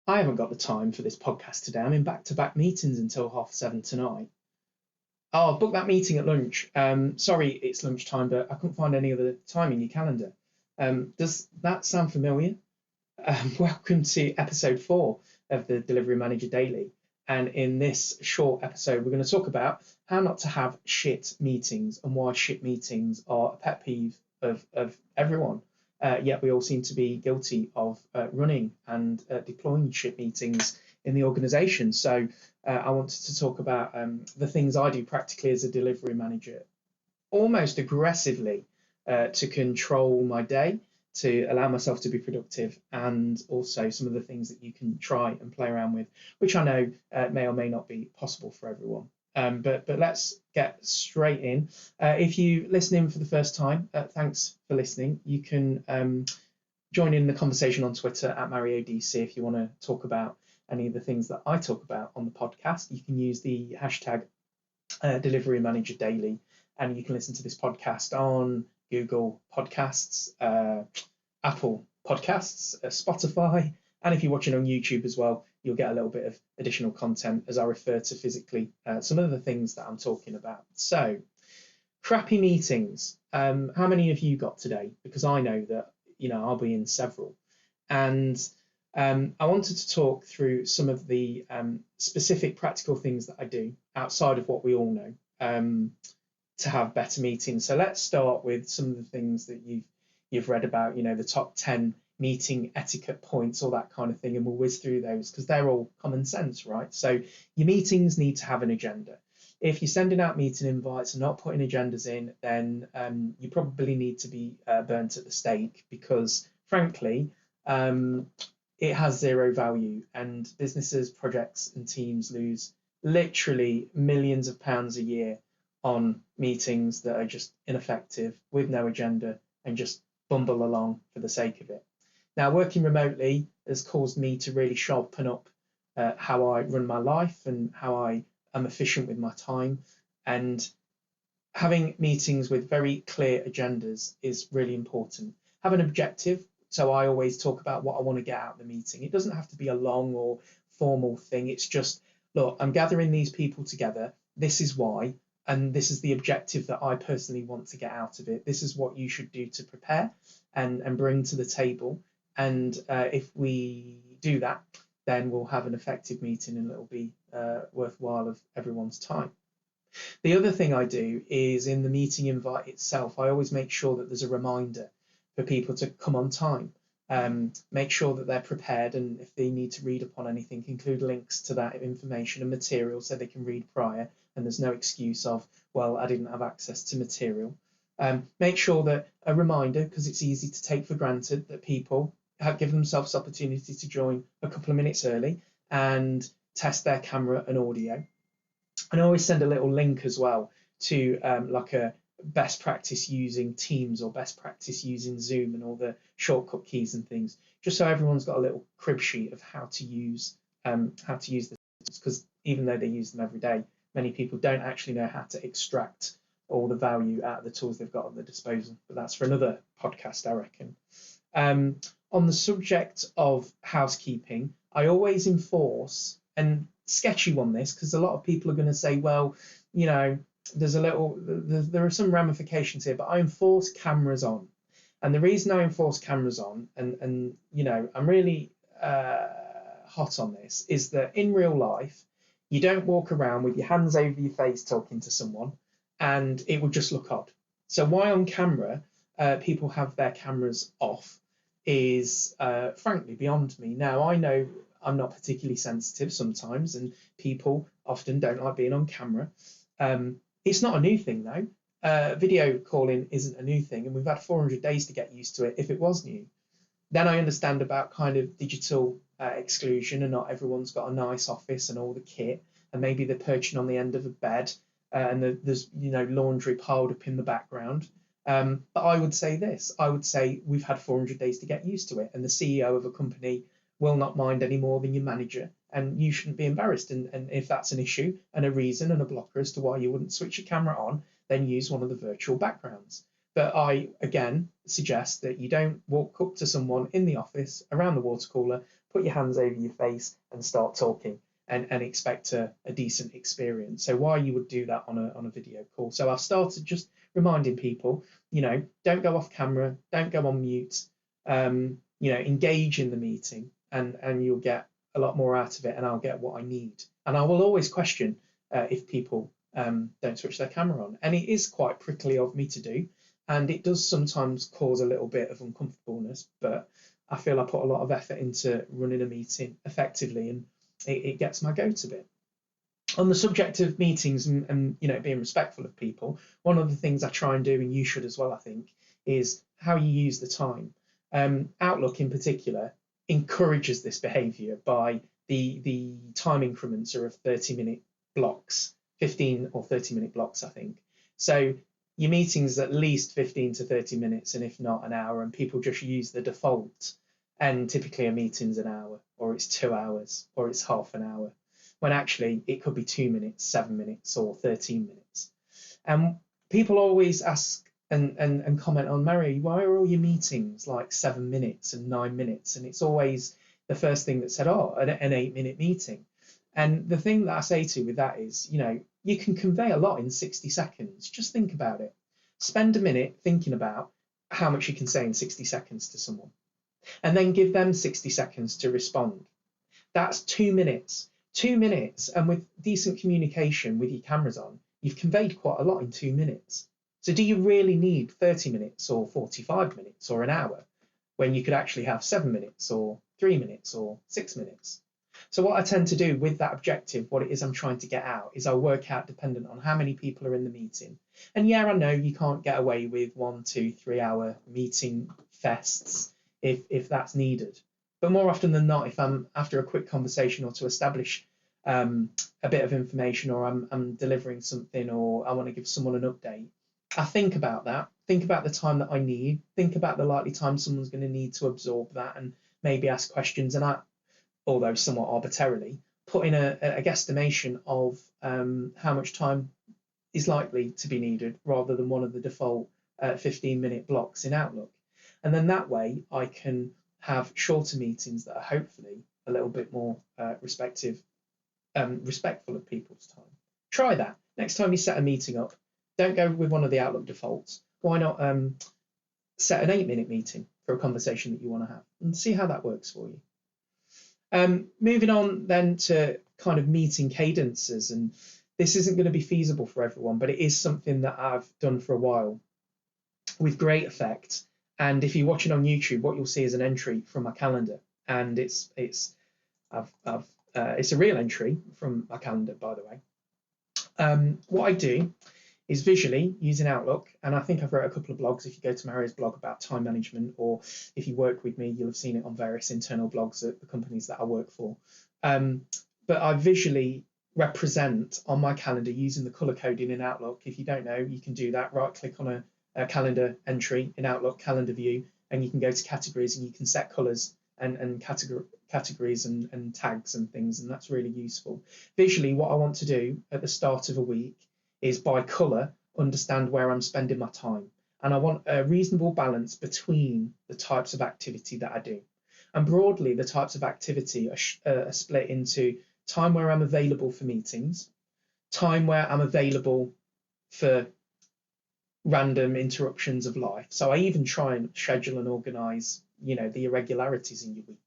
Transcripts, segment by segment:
I haven't got the time for this podcast today. I'm in back-to-back meetings until 7:30 tonight. Oh, I've booked that meeting at lunch. Sorry, it's lunchtime, but I couldn't find any other time in your calendar. Does that sound familiar? Welcome to episode 4 of the Delivery Manager Daily. And in this short episode, we're going to talk about how not to have shit meetings and why shit meetings are a pet peeve of everyone. Yet we all seem to be guilty of running and deploying shit meetings in the organization. So I wanted to talk about the things I do practically as a delivery manager, almost aggressively to control my day, to allow myself to be productive, and also some of the things that you can try and play around with, which I know may or may not be possible for everyone. But let's get straight in. If you listen in for the first time, thanks for listening. You can join in the conversation on Twitter at MarioDC if you want to talk about any of the things that I talk about on the podcast. You can use the hashtag Delivery Manager Daily, and you can listen to this podcast on Google Podcasts, Apple Podcasts, Spotify, and if you're watching on YouTube as well, you'll get a little bit of additional content as I refer to physically some of the things that I'm talking about. So, crappy meetings. How many have you got today? Because I know that I'll be in several, and I wanted to talk through some of the specific practical things that I do outside of what we all know to have better meetings. So let's start with some of the things that you've read about, the top 10 meeting etiquette points, all that kind of thing, and we'll whiz through those because they're all common sense, right? So your meetings need to have an agenda. If you're sending out meeting invites and not putting agendas in, then you probably need to be burnt at the stake because, frankly, it has zero value, and businesses, projects, and teams lose literally millions of pounds a year on meetings that are just ineffective with no agenda and just bumble along for the sake of it. Now, working remotely has caused me to really sharpen up how I run my life and how I am efficient with my time. And having meetings with very clear agendas is really important. Have an objective. So I always talk about what I want to get out of the meeting. It doesn't have to be a long or formal thing. It's just, look, I'm gathering these people together. This is why. And this is the objective that I personally want to get out of it. This is what you should do to prepare and bring to the table. And if we do that, then we'll have an effective meeting and it'll be worthwhile of everyone's time. The other thing I do is in the meeting invite itself, I always make sure that there's a reminder for people to come on time. Make sure that they're prepared, and if they need to read upon anything, include links to that information and material so they can read prior, and there's no excuse of, well, I didn't have access to material. Make sure that a reminder, because it's easy to take for granted that people have given themselves opportunity to join a couple of minutes early and test their camera and audio. And I always send a little link as well to like a best practice using Teams or best practice using Zoom and all the shortcut keys and things, just so everyone's got a little crib sheet of how to use this, because even though they use them every day, many people don't actually know how to extract all the value out of the tools they've got at their disposal. But that's for another podcast, I reckon. On the subject of housekeeping, I always enforce, and sketchy on this, because a lot of people are going to say, well, there are some ramifications here, but I enforce cameras on. And the reason I enforce cameras on, and I'm really hot on this, is that in real life, you don't walk around with your hands over your face talking to someone, and it would just look odd. So why on camera people have their cameras off is frankly beyond me. Now, I know I'm not particularly sensitive sometimes, and people often don't like being on camera. It's not a new thing, though. Video calling isn't a new thing, and we've had 400 days to get used to it if it was new. Then I understand about kind of digital exclusion, and not everyone's got a nice office and all the kit, and maybe they're perching on the end of a bed and there's laundry piled up in the background. But I would say this, I would say we've had 400 days to get used to it, and the CEO of a company will not mind any more than your manager, and you shouldn't be embarrassed. And if that's an issue and a reason and a blocker as to why you wouldn't switch your camera on, then use one of the virtual backgrounds. But I, again, suggest that you don't walk up to someone in the office around the water cooler, put your hands over your face and start talking and expect a decent experience. So why you would do that on a video call. So I've started just reminding people, don't go off camera, don't go on mute, engage in the meeting, and you'll get a lot more out of it, and I'll get what I need. And I will always question if people don't switch their camera on. And it is quite prickly of me to do, and it does sometimes cause a little bit of uncomfortableness, but I feel I put a lot of effort into running a meeting effectively, and it gets my goat a bit. On the subject of meetings and being respectful of people, one of the things I try and do, and you should as well, I think, is how you use the time. Outlook in particular encourages this behaviour by the time increments are of 30-minute blocks, 15 or 30-minute blocks, I think. So your meeting's at least 15 to 30 minutes, and if not an hour, and people just use the default. And typically a meeting's an hour, or it's 2 hours, or it's half an hour, when actually it could be 2 minutes, 7 minutes, or 13 minutes. And people always ask and comment on, Mary, why are all your meetings like 7 minutes and 9 minutes? And it's always the first thing that said, an 8-minute meeting. And the thing that I say to with that is, you can convey a lot in 60 seconds. Just think about it. Spend a minute thinking about how much you can say in 60 seconds to someone, and then give them 60 seconds to respond. That's 2 minutes. 2 minutes, and with decent communication with your cameras on, you've conveyed quite a lot in 2 minutes. So do you really need 30 minutes or 45 minutes or an hour when you could actually have 7 minutes or 3 minutes or 6 minutes? So what I tend to do with that objective, what it is I'm trying to get out, is I'll work out dependent on how many people are in the meeting. And yeah, I know you can't get away with 1, 2, 3 hour meeting fests if that's needed. But more often than not, if I'm after a quick conversation or to establish a bit of information, or I'm delivering something, or I want to give someone an update, I think about that, think about the time that I need, think about the likely time someone's going to need to absorb that and maybe ask questions. And I, although somewhat arbitrarily, put in a guesstimation of how much time is likely to be needed, rather than one of the default 15-minute blocks in Outlook. And then that way I can have shorter meetings that are hopefully a little bit more respectful of people's time. Try that. Next time you set a meeting up, don't go with one of the Outlook defaults. Why not set an 8-minute meeting for a conversation that you want to have, and see how that works for you. Moving on then to kind of meeting cadences, and this isn't going to be feasible for everyone, but it is something that I've done for a while with great effect. And if you're watching on YouTube, what you'll see is an entry from my calendar, and it's a real entry from my calendar, by the way. What I do is visually using Outlook, and I think I've wrote a couple of blogs. If you go to Maria's blog about time management, or if you work with me, you'll have seen it on various internal blogs at the companies that I work for. But I visually represent on my calendar using the color coding in Outlook. If you don't know, you can do that. Right click on a calendar entry in Outlook, calendar view, and you can go to categories, and you can set colors and categories and tags and things, and that's really useful. Visually, what I want to do at the start of a week is by colour understand where I'm spending my time, and I want a reasonable balance between the types of activity that I do. And broadly, the types of activity are split into time where I'm available for meetings, time where I'm available for random interruptions of life. So I even try and schedule and organise, the irregularities in your week.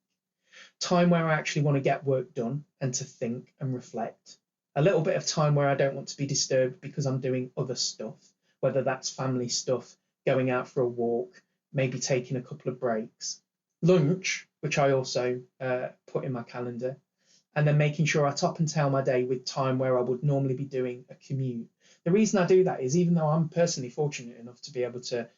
Time where I actually want to get work done and to think and reflect. A little bit of time where I don't want to be disturbed because I'm doing other stuff, whether that's family stuff, going out for a walk, maybe taking a couple of breaks. Lunch, which I also put in my calendar, and then making sure I top and tail my day with time where I would normally be doing a commute. The reason I do that is, even though I'm personally fortunate enough to be able to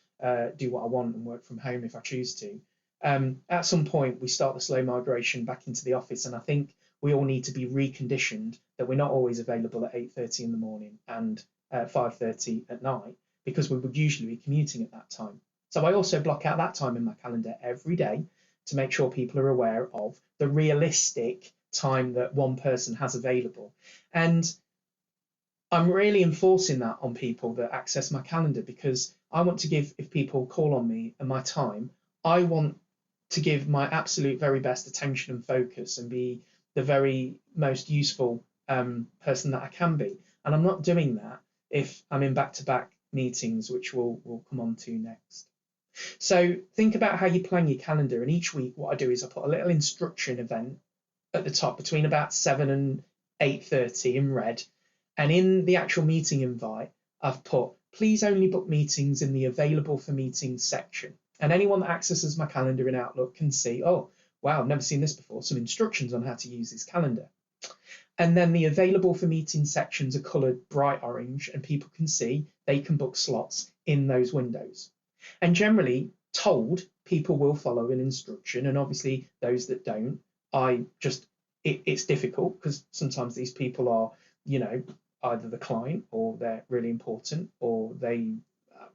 do what I want and work from home if I choose to, at some point we start the slow migration back into the office, and I think we all need to be reconditioned that we're not always available at 8:30 in the morning and 5:30 at night, because we would usually be commuting at that time. So I also block out that time in my calendar every day to make sure people are aware of the realistic time that one person has available. And I'm really enforcing that on people that access my calendar, because I want to give, if people call on me and my time, I want to give my absolute very best attention and focus and be the very most useful person that I can be. And I'm not doing that if I'm in back-to-back meetings, which we'll come on to next. So think about how you plan your calendar. And each week, what I do is I put a little instruction event at the top between about 7 and 8:30 in red. And in the actual meeting invite, I've put, please only book meetings in the available for meetings section. And anyone that accesses my calendar in Outlook can see, oh, wow, I've never seen this before, some instructions on how to use this calendar. And then the available for meetings sections are coloured bright orange, and people can see they can book slots in those windows. And generally told, people will follow an instruction. And obviously those that don't, it's difficult because sometimes these people are, either the client or they're really important, or they,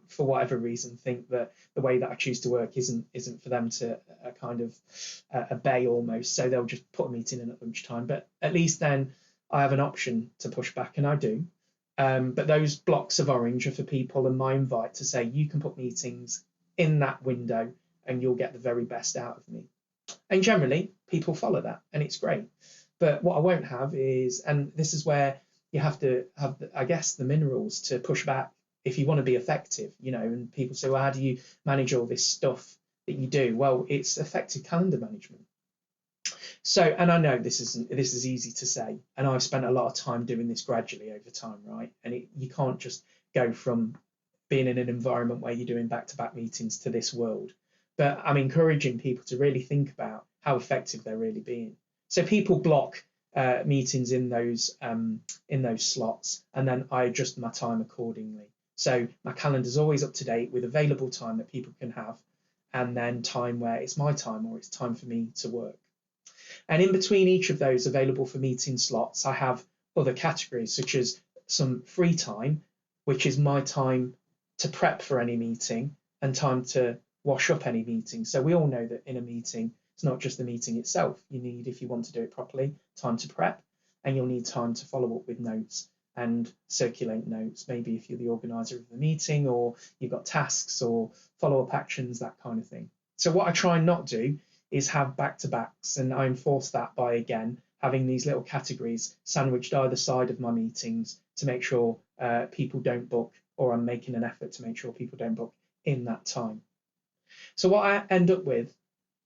for whatever reason, think that the way that I choose to work isn't for them to kind of obey almost. So they'll just put a meeting in at lunchtime. But at least then I have an option to push back, and I do. But those blocks of orange are for people, and my invite to say you can put meetings in that window and you'll get the very best out of me. And generally people follow that, and it's great. But what I won't have is, and this is where you have to have, I guess, the minerals to push back if you want to be effective, and people say, well, how do you manage all this stuff that you do? Well, it's effective calendar management. So, and I know this is easy to say, and I've spent a lot of time doing this gradually over time, right? And you can't just go from being in an environment where you're doing back-to-back meetings to this world. But I'm encouraging people to really think about how effective they're really being. So people block meetings in those slots, and then I adjust my time accordingly. So my calendar's always up to date with available time that people can have, and then time where it's my time or it's time for me to work. And in between each of those available for meeting slots, I have other categories, such as some free time, which is my time to prep for any meeting and time to wash up any meeting. So we all know that in a meeting, it's not just the meeting itself. You need, if you want to do it properly, time to prep, and you'll need time to follow up with notes and circulate notes, maybe if you're the organizer of the meeting, or you've got tasks or follow-up actions, that kind of thing. So what I try and not do is have back-to-backs, and I enforce that by, again, having these little categories sandwiched either side of my meetings to make sure people don't book, or I'm making an effort to make sure people don't book in that time. So what I end up with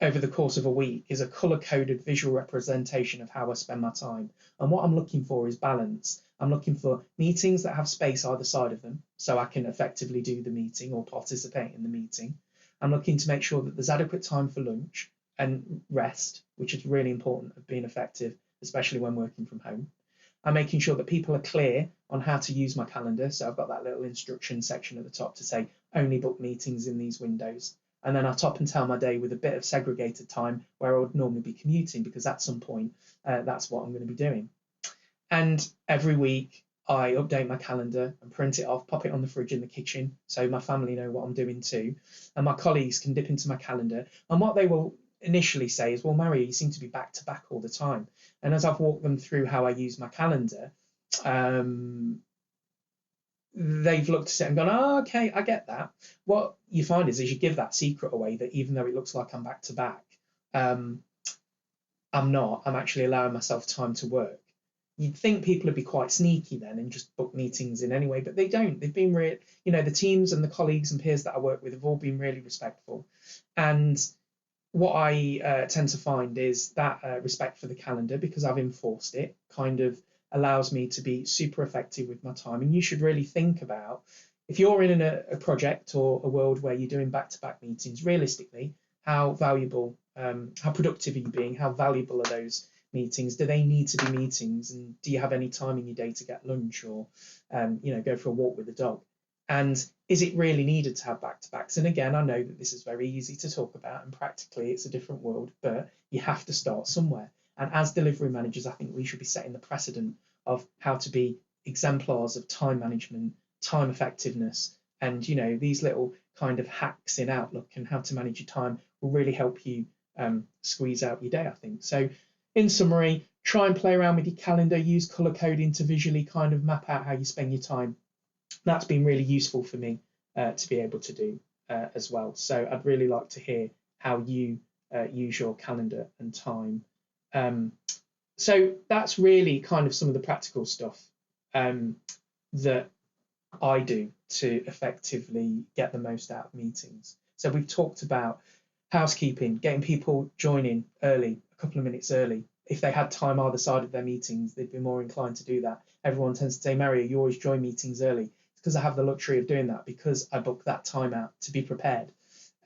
over the course of a week is a colour-coded visual representation of how I spend my time. And what I'm looking for is balance. I'm looking for meetings that have space either side of them, so I can effectively do the meeting or participate in the meeting. I'm looking to make sure that there's adequate time for lunch and rest, which is really important of being effective, especially when working from home. I'm making sure that people are clear on how to use my calendar. So I've got that little instruction section at the top to say, only book meetings in these windows. And then I top and tail my day with a bit of segregated time where I would normally be commuting, because at some point, that's what I'm going to be doing. And every week I update my calendar and print it off, pop it on the fridge in the kitchen, so my family know what I'm doing too. And my colleagues can dip into my calendar. And what they will initially say is, well, Mario, you seem to be back to back all the time. And as I've walked them through how I use my calendar, they've looked at it and gone, oh, okay, I get that. What you find is, as you give that secret away, that even though it looks like I'm back to back, I'm not. I'm actually allowing myself time to work. You'd think people would be quite sneaky then and just book meetings in anyway, but they don't. They've been really, the teams and the colleagues and peers that I work with have all been really respectful. And what I tend to find is that respect for the calendar, because I've enforced it, kind of allows me to be super effective with my time. And you should really think about, if you're in a project or a world where you're doing back-to-back meetings, realistically, how valuable, how productive are you being? How valuable are those meetings? Do they need to be meetings? And do you have any time in your day to get lunch or, go for a walk with the dog? And is it really needed to have back-to-backs? And again, I know that this is very easy to talk about, and practically it's a different world, but you have to start somewhere. And as delivery managers, I think we should be setting the precedent of how to be exemplars of time management, time effectiveness, and these little kind of hacks in Outlook and how to manage your time will really help you squeeze out your day, I think. So in summary, try and play around with your calendar, use color coding to visually kind of map out how you spend your time. That's been really useful for me to be able to do as well. So I'd really like to hear how you use your calendar and time. So that's really kind of some of the practical stuff that I do to effectively get the most out of meetings. So we've talked about housekeeping, getting people joining early, a couple of minutes early. If they had time either side of their meetings, they'd be more inclined to do that. Everyone tends to say, Mario, you always join meetings early. It's because I have the luxury of doing that, because I book that time out to be prepared.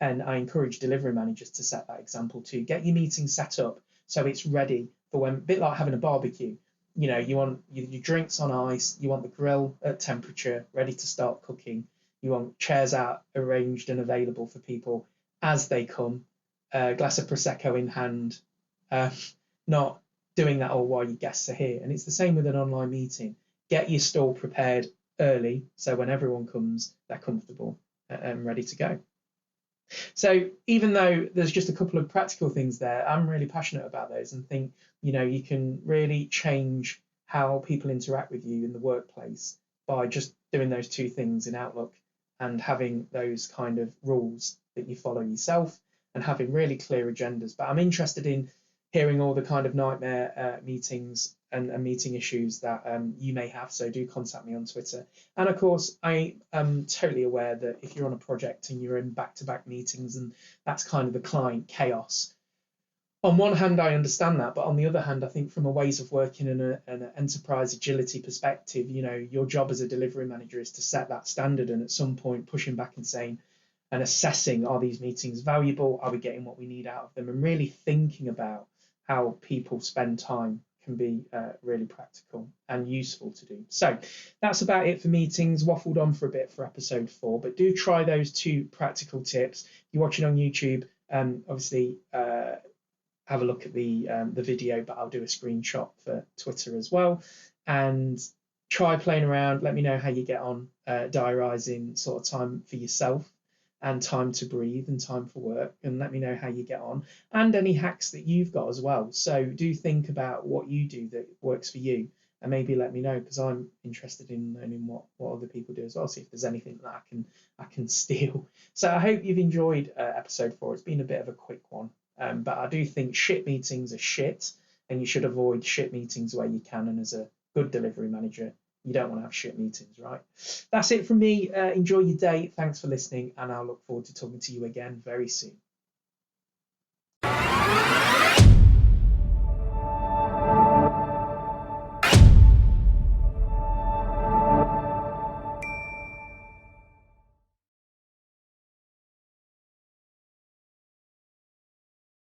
And I encourage delivery managers to set that example too. Get your meeting set up so it's ready for when, a bit like having a barbecue. You know, you want your drinks on ice, you want the grill at temperature, ready to start cooking. You want chairs out arranged and available for people as they come, a glass of Prosecco in hand, not doing that all while your guests are here. And it's the same with an online meeting. Get your stall prepared early, so when everyone comes, they're comfortable and ready to go. So even though there's just a couple of practical things there, I'm really passionate about those and think, you know, you can really change how people interact with you in the workplace by just doing those two things in Outlook and having those kind of rules that you follow yourself and having really clear agendas. But I'm interested in hearing all the kind of nightmare meetings and meeting issues that you may have. So do contact me on Twitter. And of course, I am totally aware that if you're on a project and you're in back-to-back meetings and that's kind of the client chaos, on one hand, I understand that. But on the other hand, I think from a ways of working and an enterprise agility perspective, you know, your job as a delivery manager is to set that standard and at some point pushing back and saying and assessing, are these meetings valuable? Are we getting what we need out of them? And really thinking about how people spend time can be really practical and useful to do. So that's about it for meetings. Waffled on for a bit for episode 4, but do try those 2 practical tips. If you're watching on YouTube, obviously have a look at the video, but I'll do a screenshot for Twitter as well. And try playing around. Let me know how you get on diarising sort of time for yourself and time to breathe and time for work, and let me know how you get on and any hacks that you've got as well. So do think about what you do that works for you and maybe let me know, because I'm interested in learning what other people do as well, see if there's anything that I can steal. So I hope you've enjoyed episode 4. It's been a bit of a quick one, but I do think shit meetings are shit and you should avoid shit meetings where you can, and as a good delivery manager you don't want to have shit meetings, right? That's it from me. Enjoy your day. Thanks for listening, and I'll look forward to talking to you again very soon.